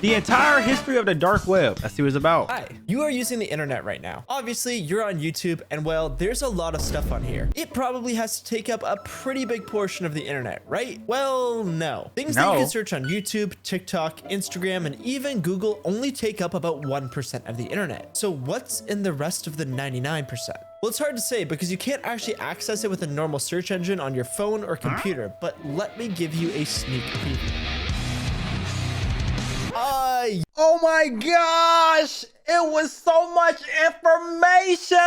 The entire history of the dark web. Let's see what it's about. Hi, you are using the internet right now. Obviously, you're on YouTube, and well, there's a lot of stuff on here. It probably has to take up a pretty big portion of the internet, right? Well, no. Things that you can search on YouTube, TikTok, Instagram, and even Google only take up about 1% of the internet. So what's in the rest of the 99%? Well, it's hard to say because you can't actually access it with a normal search engine on your phone or computer, but let me give you a sneak preview. Oh my gosh, it was so much information.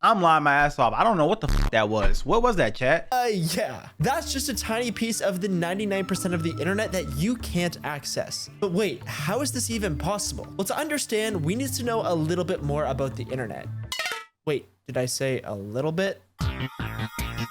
I'm lying my ass off. I don't know what the f that was. What was that, chat? Yeah, that's just a tiny piece of the 99% of the internet that you can't access. But wait, how is this even possible? Well, to understand, we need to know a little bit more about the internet. Wait, did I say a little bit?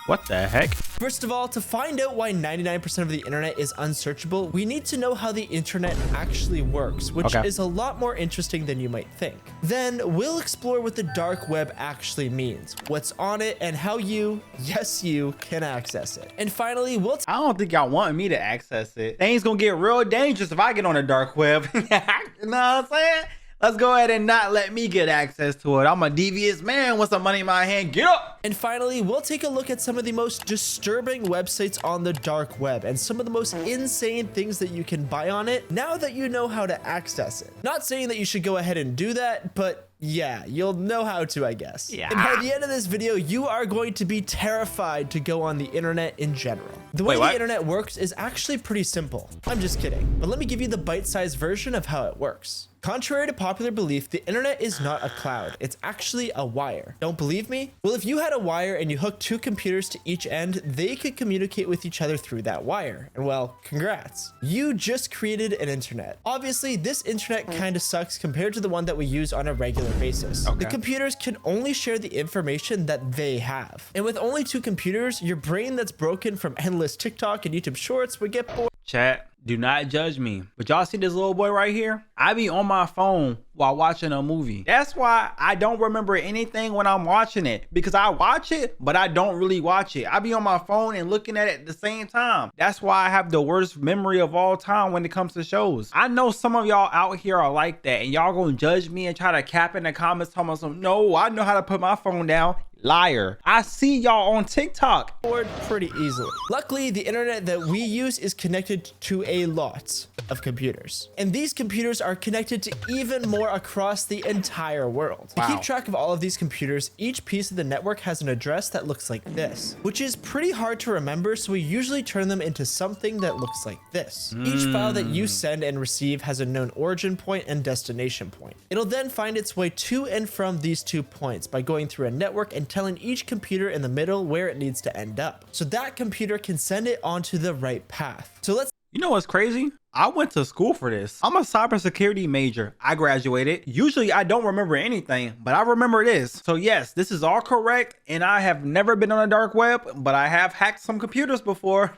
What the heck? First of all, to find out why 99% of the internet is unsearchable, we need to know how the internet actually works, which is a lot more interesting than you might think. Then we'll explore what the dark web actually means, what's on it, and how you, yes you, can access it. And finally, I don't think y'all want me to access it. Things gonna get real dangerous if I get on the dark web. You know what I'm saying? Let's go ahead and not let me get access to it. I'm a devious man with some money in my hand. Get up! And finally, we'll take a look at some of the most disturbing websites on the dark web and some of the most insane things that you can buy on it now that you know how to access it. Not saying that you should go ahead and do that, but yeah, you'll know how to, I guess. Yeah. And by the end of this video, you are going to be terrified to go on the internet in general. The way the internet works is actually pretty simple. I'm just kidding, but let me give you the bite-sized version of how it works. Contrary to popular belief, the internet is not a cloud. It's actually a wire. Don't believe me? Well, if you had a wire and you hooked two computers to each end, they could communicate with each other through that wire. And well, congrats. You just created an internet. Obviously, this internet kind of sucks compared to the one that we use on a regular basis. The computers can only share the information that they have. And with only two computers, your brain that's broken from endless TikTok and YouTube shorts would get bored. Chat, do not judge me. But y'all see this little boy right here? I be on my phone while watching a movie. That's why I don't remember anything when I'm watching it, because I watch it, but I don't really watch it. I be on my phone and looking at it at the same time. That's why I have the worst memory of all time when it comes to shows. I know some of y'all out here are like that, and y'all gonna judge me and try to cap in the comments talking about some, no, I know how to put my phone down. Liar. I see y'all on TikTok. Bored pretty easily. Luckily, the internet that we use is connected to a lot of computers. And these computers are connected to even more across the entire world. To keep track of all of these computers, each piece of the network has an address that looks like this, which is pretty hard to remember, so we usually turn them into something that looks like this. Each file that you send and receive has a known origin point and destination point. It'll then find its way to and from these 2 points by going through a network and telling each computer in the middle where it needs to end up, so that computer can send it onto the right path. So you know what's crazy? I went to school for this. I'm a cybersecurity major. I graduated. Usually I don't remember anything, but I remember this. So yes, this is all correct. And I have never been on a dark web, but I have hacked some computers before.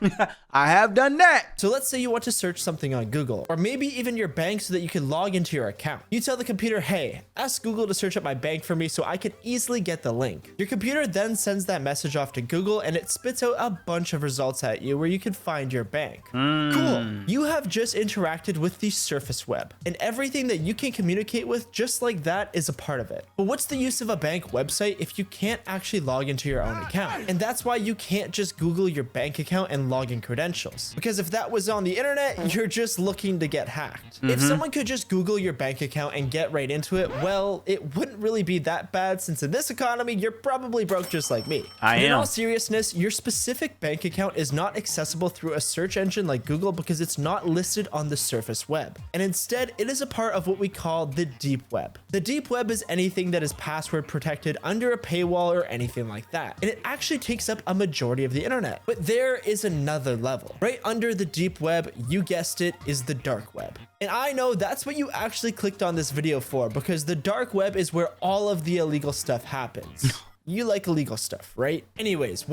I have done that. So let's say you want to search something on Google, or maybe even your bank so that you can log into your account. You tell the computer, hey, ask Google to search up my bank for me so I can easily get the link. Your computer then sends that message off to Google and it spits out a bunch of results at you where you can find your bank. Cool. You have just interacted with the surface web, and everything that you can communicate with just like that is a part of it. But what's the use of a bank website if you can't actually log into your own account? And that's why you can't just Google your bank account and log in credentials, because if that was on the internet, you're just looking to get hacked. If someone could just Google your bank account and get right into it, well, it wouldn't really be that bad, since in this economy, you're probably broke just like me. In all seriousness, your specific bank account is not accessible through a search engine like Google because it's not listed on the surface web, and instead it is a part of what we call the deep web. The deep web is anything that is password protected under a paywall or anything like that, and it actually takes up a majority of the internet. But there is another level. Right under the deep web, you guessed it, is the dark web. And I know that's what you actually clicked on this video for, because the dark web is where all of the illegal stuff happens. You like illegal stuff, right? Anyways,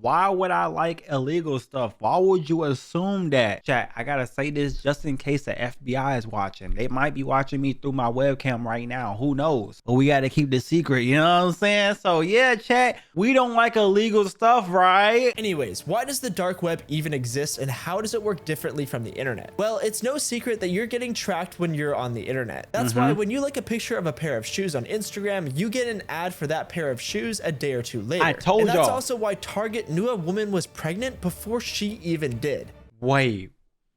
Why would I like illegal stuff? Why would you assume that? Chat, I gotta say this just in case the FBI is watching. They might be watching me through my webcam right now. Who knows? But we gotta keep the secret, you know what I'm saying? So yeah, chat, we don't like illegal stuff, right? Anyways, why does the dark web even exist and how does it work differently from the internet? Well, it's no secret that you're getting tracked when you're on the internet. That's why when you like a picture of a pair of shoes on Instagram, you get an ad for that pair of shoes a day or two later. I told y'all. And that's also why Target knew a woman was pregnant before she even did. Wait,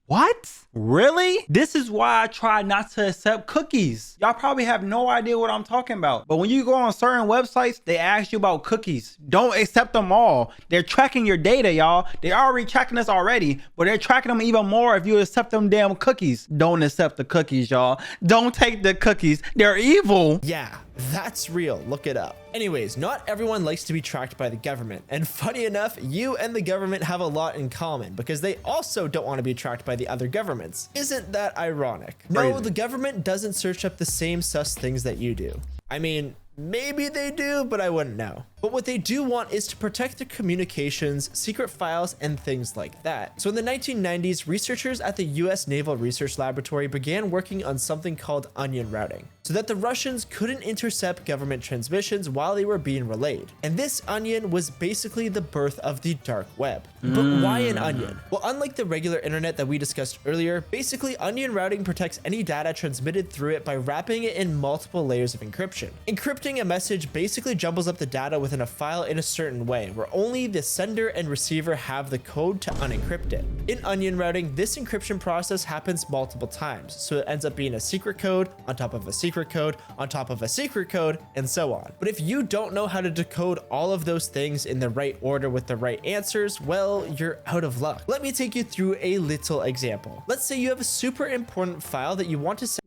what? Really? This is why I try not to accept cookies. Y'all probably have no idea what I'm talking about. But when you go on certain websites, they ask you about cookies. Don't accept them all. They're tracking your data, y'all. They're already tracking us already, but they're tracking them even more if you accept them damn cookies. Don't accept the cookies, y'all. Don't take the cookies. They're evil. Yeah, that's real. Look it up. Anyways, not everyone likes to be tracked by the government. And funny enough, you and the government have a lot in common because they also don't want to be tracked by the other governments. Isn't that ironic? No, Crazy. the government doesn't search up the same sus things that you do. I mean, maybe they do, but I wouldn't know. But what they do want is to protect their communications, secret files, and things like that. So in the 1990s, researchers at the US Naval Research Laboratory began working on something called onion routing, so that the Russians couldn't intercept government transmissions while they were being relayed. And this onion was basically the birth of the dark web. But why an onion? Well, unlike the regular internet that we discussed earlier, basically onion routing protects any data transmitted through it by wrapping it in multiple layers of encryption. Encrypting a message basically jumbles up the data within a file in a certain way, where only the sender and receiver have the code to unencrypt it. In onion routing, this encryption process happens multiple times, so it ends up being a secret code on top of a secret code on top of a secret code, and so on. But if you don't know how to decode all of those things in the right order with the right answers, well, you're out of luck. Let me take you through a little example. Let's say you have a super important file that you want to send.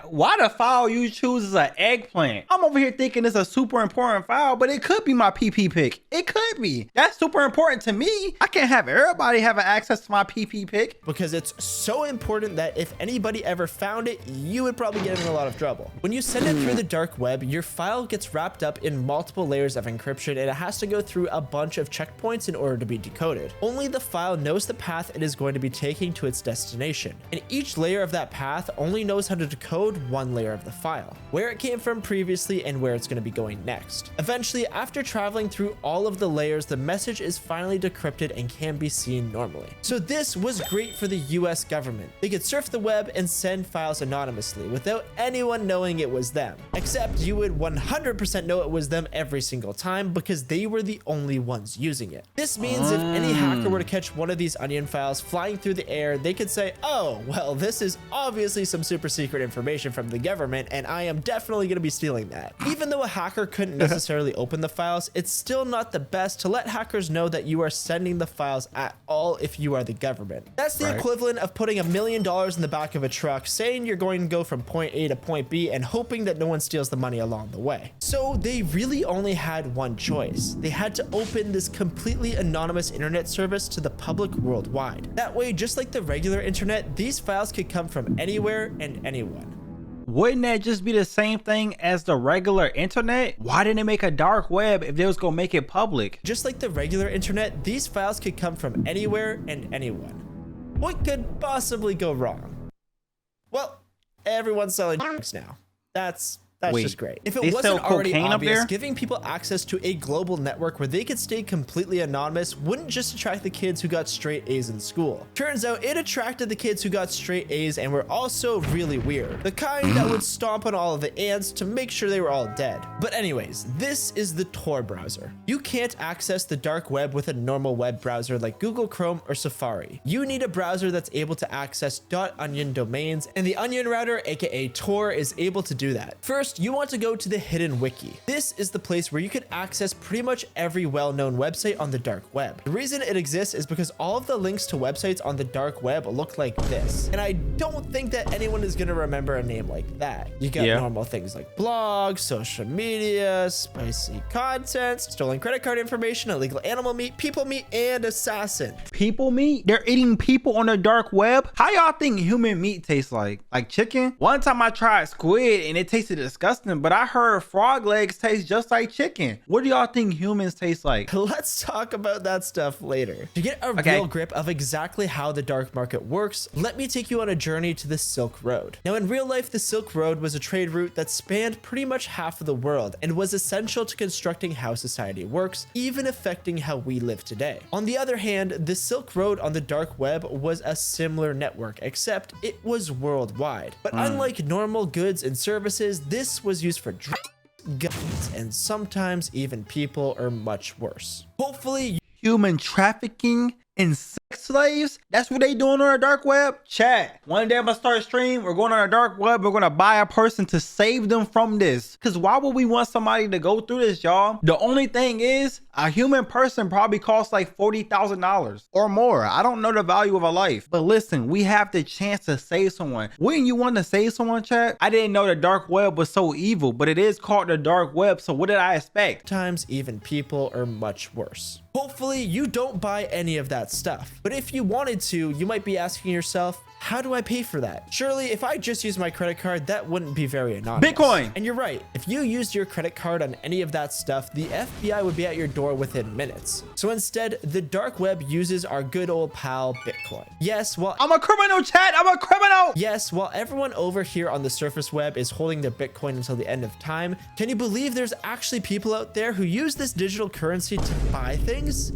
Why the file you choose is an eggplant? I'm over here thinking it's a super important file, but it could be my PP pic. It could be. That's super important to me. I can't have everybody having access to my PP pic. Because it's so important that if anybody ever found it, you would probably get in a lot of trouble. When you send it through the dark web, your file gets wrapped up in multiple layers of encryption and it has to go through a bunch of checkpoints in order to be decoded. Only the file knows the path it is going to be taking to its destination. And each layer of that path only knows how to decode one layer of the file, where it came from previously and where it's going to be going next. Eventually, after traveling through all of the layers, the message is finally decrypted and can be seen normally. So this was great for the US government. They could surf the web and send files anonymously without anyone knowing it was them, except you would 100% know it was them every single time because they were the only ones using it. This means if any hacker were to catch one of these onion files flying through the air, they could say, oh, well, this is obviously some super secret information from the government and I am definitely going to be stealing that. Even though a hacker couldn't necessarily open the files, it's still not the best to let hackers know that you are sending the files at all if you are the government. That's the equivalent of putting $1 million in the back of a truck, saying you're going to go from point A to point B and hoping that no one steals the money along the way. So they really only had one choice. They had to open this completely anonymous internet service to the public worldwide. That way, just like the regular internet, these files could come from anywhere and anyone. Wouldn't that just be the same thing as the regular internet? Why didn't they make a dark web if they was gonna make it public? Just like the regular internet, these files could come from anywhere and anyone. What could possibly go wrong? Well, everyone's selling drugs now. That's just great. If it wasn't already obvious, giving people access to a global network where they could stay completely anonymous wouldn't just attract the kids who got straight A's in school. Turns out it attracted the kids who got straight A's and were also really weird. The kind that would stomp on all of the ants to make sure they were all dead. But anyways, this is the Tor browser. You can't access the dark web with a normal web browser like Google Chrome or Safari. You need a browser that's able to access .onion domains, and the Onion Router, aka Tor, is able to do that. First, you want to go to the hidden wiki. This is the place where you can access pretty much every well-known website on the dark web. The reason it exists is because all of the links to websites on the dark web look like this. And I don't think that anyone is going to remember a name like that. You got normal things like blogs, social media, spicy content, stolen credit card information, illegal animal meat, people meat, and assassin. People meat? They're eating people on the dark web? How y'all think human meat tastes like? Like chicken? One time I tried squid and it tasted disgusting. disgusting, but I heard frog legs taste just like chicken. What do y'all think humans taste like? Let's talk about that stuff later. To get a real grip of exactly how the dark market works, let me take you on a journey to the Silk Road. Now, in real life, the Silk Road was a trade route that spanned pretty much half of the world and was essential to constructing how society works, even affecting how we live today. On the other hand, the Silk Road on the dark web was a similar network, except it was worldwide. But unlike normal goods and services, this was used for drugs, guns, and sometimes even people, or much worse. Hopefully, Human trafficking and sex slaves? That's what they doing on the dark web? Chat, one day I'm gonna start a stream. We're going on the dark web. We're gonna buy a person to save them from this. Cause why would we want somebody to go through this, y'all? The only thing is, a human person probably costs like $40,000 or more. I don't know the value of a life. But listen, we have the chance to save someone. Wouldn't you want to save someone, chat? I didn't know the dark web was so evil, but it is called the dark web. So what did I expect? Sometimes even people, or much worse. Hopefully you don't buy any of that stuff. But if you wanted to, you might be asking yourself, how do I pay for that? Surely if I just use my credit card, that wouldn't be very anonymous. Bitcoin. And you're right. If you used your credit card on any of that stuff, the FBI would be at your door within minutes. So instead, the dark web uses our good old pal, Bitcoin. Yes, well, I'm a criminal, chat. I'm a criminal. Yes, while everyone over here on the surface web is holding their Bitcoin until the end of time, can you believe there's actually people out there who use this digital currency to buy things?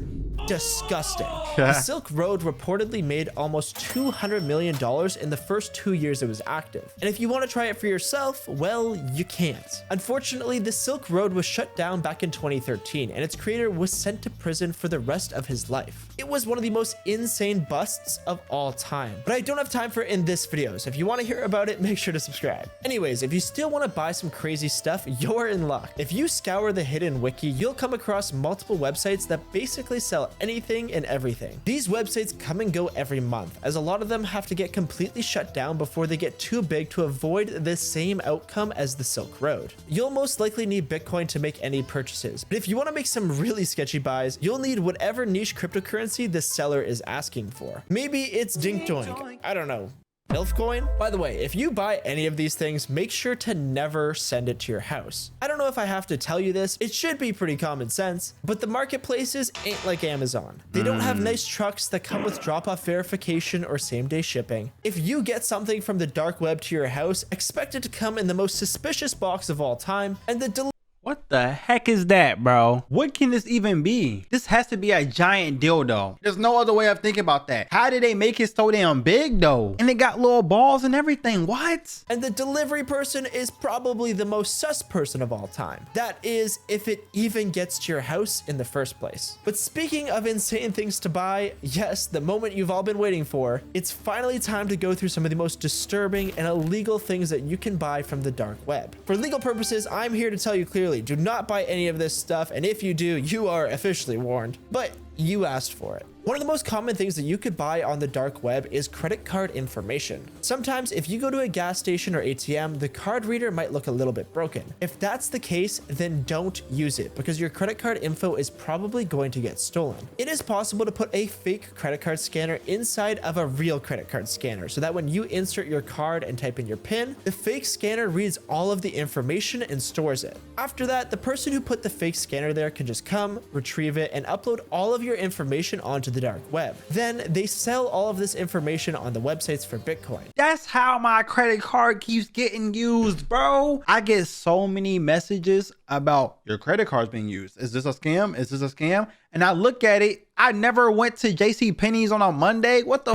Disgusting. The Silk Road reportedly made almost $200 million in the first 2 years it was active. And if you want to try it for yourself, well, you can't. Unfortunately, the Silk Road was shut down back in 2013, and its creator was sent to prison for the rest of his life. It was one of the most insane busts of all time. But I don't have time for it in this video, so if you want to hear about it, make sure to subscribe. Anyways, if you still want to buy some crazy stuff, you're in luck. If you scour the hidden wiki, you'll come across multiple websites that basically sell anything and everything. These websites come and go every month, as a lot of them have to get completely shut down before they get too big to avoid the same outcome as the Silk Road. You'll most likely need Bitcoin to make any purchases, but if you want to make some really sketchy buys, you'll need whatever niche cryptocurrency the seller is asking for. Maybe it's Dink Doink, I don't know. Milfcoin? By the way, if you buy any of these things, make sure to never send it to your house. I don't know if I have to tell you this, it should be pretty common sense, but the marketplaces ain't like Amazon. They don't have nice trucks that come with drop-off verification or same-day shipping. If you get something from the dark web to your house, expect it to come in the most suspicious box of all time, and the What the heck is that, bro? What can this even be? This has to be a giant dildo. There's no other way of thinking about that. How did they make it so damn big though? And it got little balls and everything. What? And the delivery person is probably the most sus person of all time. That is, if it even gets to your house in the first place. But speaking of insane things to buy, yes, the moment you've all been waiting for, it's finally time to go through some of the most disturbing and illegal things that you can buy from the dark web. For legal purposes, I'm here to tell you clearly, do not buy any of this stuff, and if you do, you are officially warned. But you asked for it. One of the most common things that you could buy on the dark web is credit card information. Sometimes if you go to a gas station or ATM, the card reader might look a little bit broken. If that's the case, then don't use it because your credit card info is probably going to get stolen. It is possible to put a fake credit card scanner inside of a real credit card scanner so that when you insert your card and type in your PIN, the fake scanner reads all of the information and stores it. After that, the person who put the fake scanner there can just come, retrieve it, and upload all of your information onto the dark web. Then they sell all of this information on the websites for Bitcoin. That's how my credit card keeps getting used, bro. I get so many messages about your credit card's being used. Is this a scam? Is this a scam? And I look at it. I never went to JCPenney's on a Monday. What the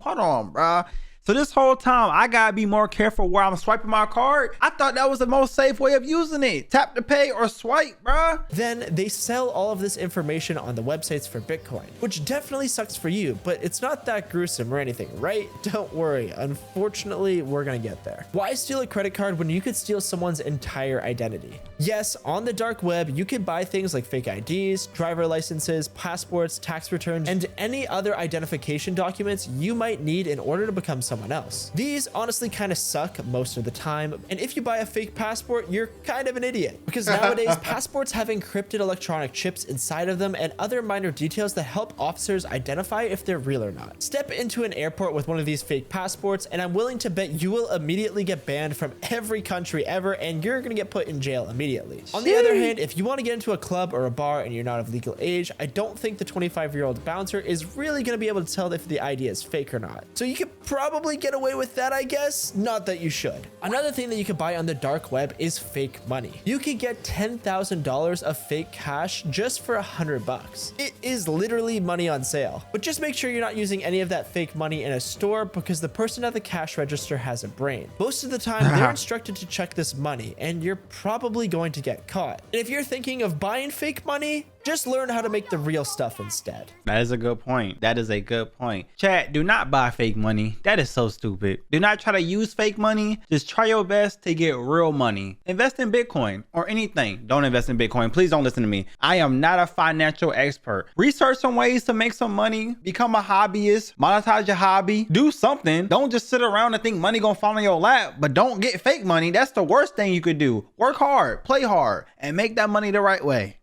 Hold on, bro. So this whole time, I gotta be more careful where I'm swiping my card. I thought that was the most safe way of using it. Tap to pay or swipe, bruh. Then they sell all of this information on the websites for Bitcoin, which definitely sucks for you, but it's not that gruesome or anything, right? Don't worry. Unfortunately, we're gonna get there. Why steal a credit card when you could steal someone's entire identity? Yes, on the dark web, you can buy things like fake IDs, driver licenses, passports, tax returns, and any other identification documents you might need in order to become someone someone else. These honestly kind of suck most of the time, and if you buy a fake passport, you're kind of an idiot, because nowadays passports have encrypted electronic chips inside of them and other minor details that help officers identify if they're real or not. Step into an airport with one of these fake passports, and I'm willing to bet you will immediately get banned from every country ever, and you're gonna get put in jail immediately. On the other hand, if you want to get into a club or a bar and you're not of legal age, I don't think the 25-year-old bouncer is really going to be able to tell if the ID is fake or not. So you could probably get away with that, I guess. Not that you should. Another thing that you could buy on the dark web is fake money. You could get $10,000 of fake cash just for $100. It is literally money on sale. But just make sure you're not using any of that fake money in a store, because the person at the cash register has a brain. Most of the time, they're instructed to check this money, and you're probably going to get caught. And if you're thinking of buying fake money, just learn how to make the real stuff instead. That is a good point. That is a good point. Chat, do not buy fake money. That is so stupid. Do not try to use fake money. Just try your best to get real money. Invest in Bitcoin or anything. Don't invest in Bitcoin. Please don't listen to me. I am not a financial expert. Research some ways to make some money. Become a hobbyist. Monetize your hobby. Do something. Don't just sit around and think money gonna fall in your lap, but don't get fake money. That's the worst thing you could do. Work hard, play hard, and make that money the right way.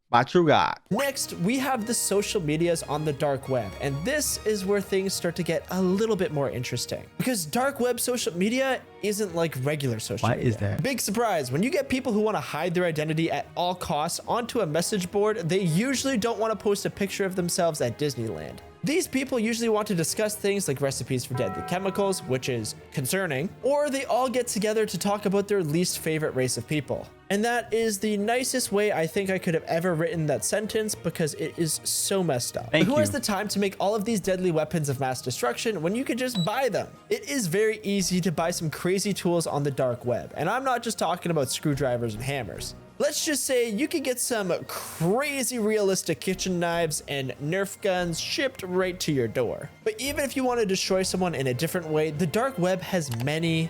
By TrueGawd. Next, we have the social medias on the dark web, and this is where things start to get a little bit more interesting, because dark web social media isn't like regular social media. Why is that? Big surprise. When you get people who want to hide their identity at all costs onto a message board, they usually don't want to post a picture of themselves at Disneyland. These people usually want to discuss things like recipes for deadly chemicals, which is concerning, or they all get together to talk about their least favorite race of people. And that is the nicest way I think I could have ever written that sentence, because it is so messed up. Who has the time to make all of these deadly weapons of mass destruction when you could just buy them? It is very easy to buy some crazy tools on the dark web, and I'm not just talking about screwdrivers and hammers. Let's just say you could get some crazy realistic kitchen knives and Nerf guns shipped right to your door. But even if you want to destroy someone in a different way, the dark web has many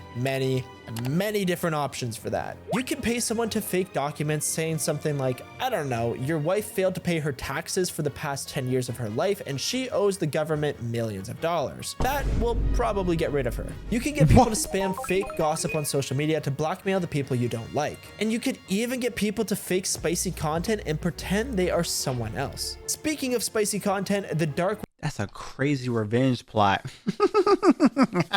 different options for that. You can pay someone to fake documents saying something like, I don't know, your wife failed to pay her taxes for the past 10 years of her life and she owes the government millions of dollars. That will probably get rid of her. You can get people to spam fake gossip on social media to blackmail the people you don't like. And you could even get people to fake spicy content and pretend they are someone else. Speaking of spicy content, the dark That's a crazy revenge plot.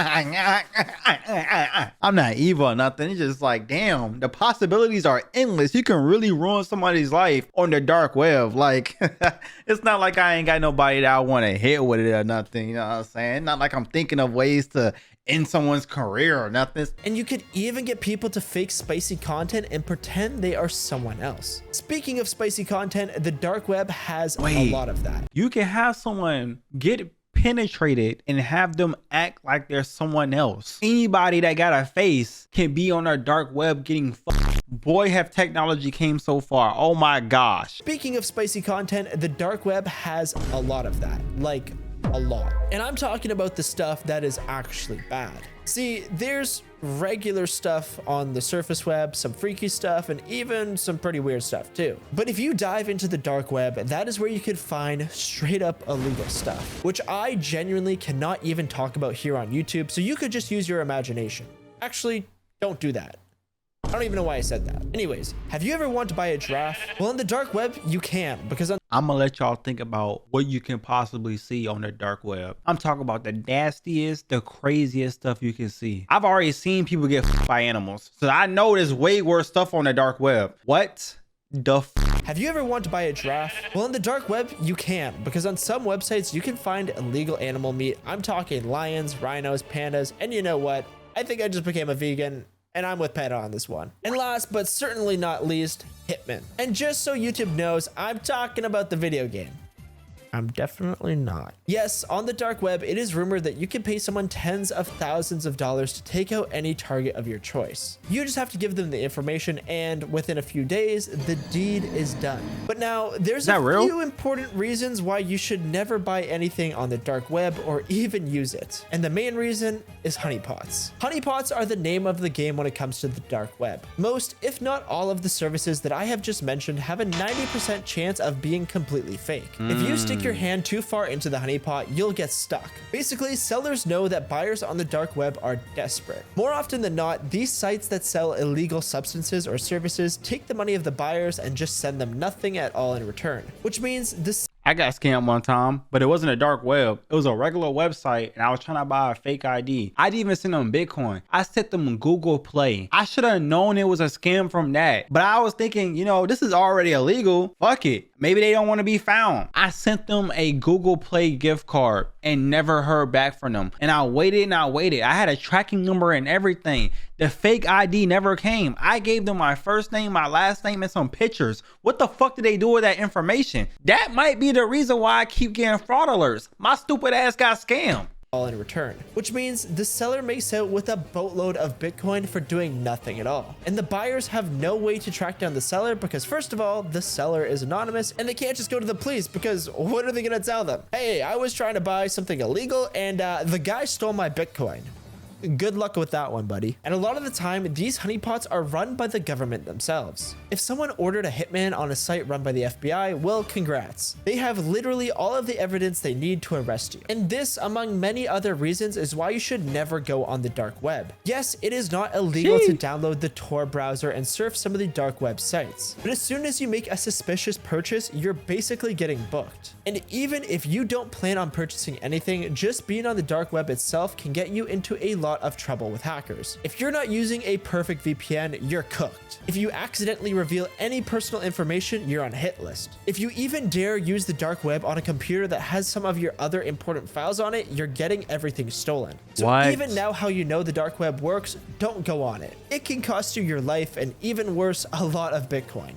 I'm not evil or nothing. It's just like, damn, the possibilities are endless. You can really ruin somebody's life on the dark web. Like, it's not like I ain't got nobody that I want to hit with it or nothing. You know what I'm saying? Not like I'm thinking of ways to end someone's career or nothing. And you could even get people to fake spicy content and pretend they are someone else. Speaking of spicy content, the dark web has a lot of that. You can have someone get penetrated and have them act like they're someone else. Anybody that got a face can be on our dark web getting fucked. Boy, have technology came so far. Oh my gosh. Speaking of spicy content, the dark web has a lot of that. Like, a lot. And I'm talking about the stuff that is actually bad. See, there's regular stuff on the surface web, some freaky stuff, and even some pretty weird stuff too. But if you dive into the dark web, that is where you could find straight up illegal stuff, which I genuinely cannot even talk about here on YouTube, so you could just use your imagination. Actually, don't do that. I don't even know why I said that. Anyways, have you ever wanted to buy a giraffe? Well, on the dark web, you can, because I'm gonna let y'all think about what you can possibly see on the dark web. I'm talking about the nastiest, the craziest stuff you can see. I've already seen people get f***ed by animals, so I know there's way worse stuff on the dark web. What the f***? Have you ever wanted to buy a giraffe? Well, on the dark web, you can, because on some websites, you can find illegal animal meat. I'm talking lions, rhinos, pandas, and you know what? I think I just became a vegan, and I'm with PETA on this one. And last but certainly not least, Hitman. And just so YouTube knows, I'm talking about the video game. I'm definitely not. Yes, on the dark web, it is rumored that you can pay someone tens of thousands of dollars to take out any target of your choice. You just have to give them the information, and within a few days, the deed is done. But now, there's a few important reasons why you should never buy anything on the dark web or even use it. And the main reason is honeypots. Honeypots are the name of the game when it comes to the dark web. Most, if not all of the services that I have just mentioned have a 90% chance of being completely fake. If you stick stick your hand too far into the honeypot, you'll get stuck. Basically, sellers know that buyers on the dark web are desperate. More often than not, these sites that sell illegal substances or services take the money of the buyers and just send them nothing at all in return, which means this. I got scammed one time, but it wasn't a dark web. It was a regular website, and I was trying to buy a fake ID. I didn't even send them Bitcoin. I sent them Google Play. I should have known it was a scam from that. But I was thinking, you know, this is already illegal. Fuck it. Maybe they don't want to be found. I sent them a Google Play gift card and never heard back from them. And I waited and I waited. I had a tracking number and everything. The fake ID never came. I gave them my first name, my last name, and some pictures. What the fuck did they do with that information? That might be the reason why I keep getting fraud alerts. My stupid ass got scammed. All in return, which means the seller makes out with a boatload of Bitcoin for doing nothing at all. And the buyers have no way to track down the seller because first of all, the seller is anonymous and they can't just go to the police because what are they gonna tell them? Hey, I was trying to buy something illegal and the guy stole my Bitcoin. Good luck with that one, buddy. And a lot of the time, these honeypots are run by the government themselves. If someone ordered a hitman on a site run by the FBI, well, congrats. They have literally all of the evidence they need to arrest you. And this, among many other reasons, is why you should never go on the dark web. Yes, it is not illegal to download the Tor browser and surf some of the dark web sites. But as soon as you make a suspicious purchase, you're basically getting booked. And even if you don't plan on purchasing anything, just being on the dark web itself can get you into a lot of trouble with hackers. If you're not using a perfect VPN, you're cooked. If you accidentally reveal any personal information, you're on hit list. If you even dare use the dark web on a computer that has some of your other important files on it, you're getting everything stolen. So even now how you know the dark web works, don't go on it. It can cost you your life and even worse, a lot of Bitcoin.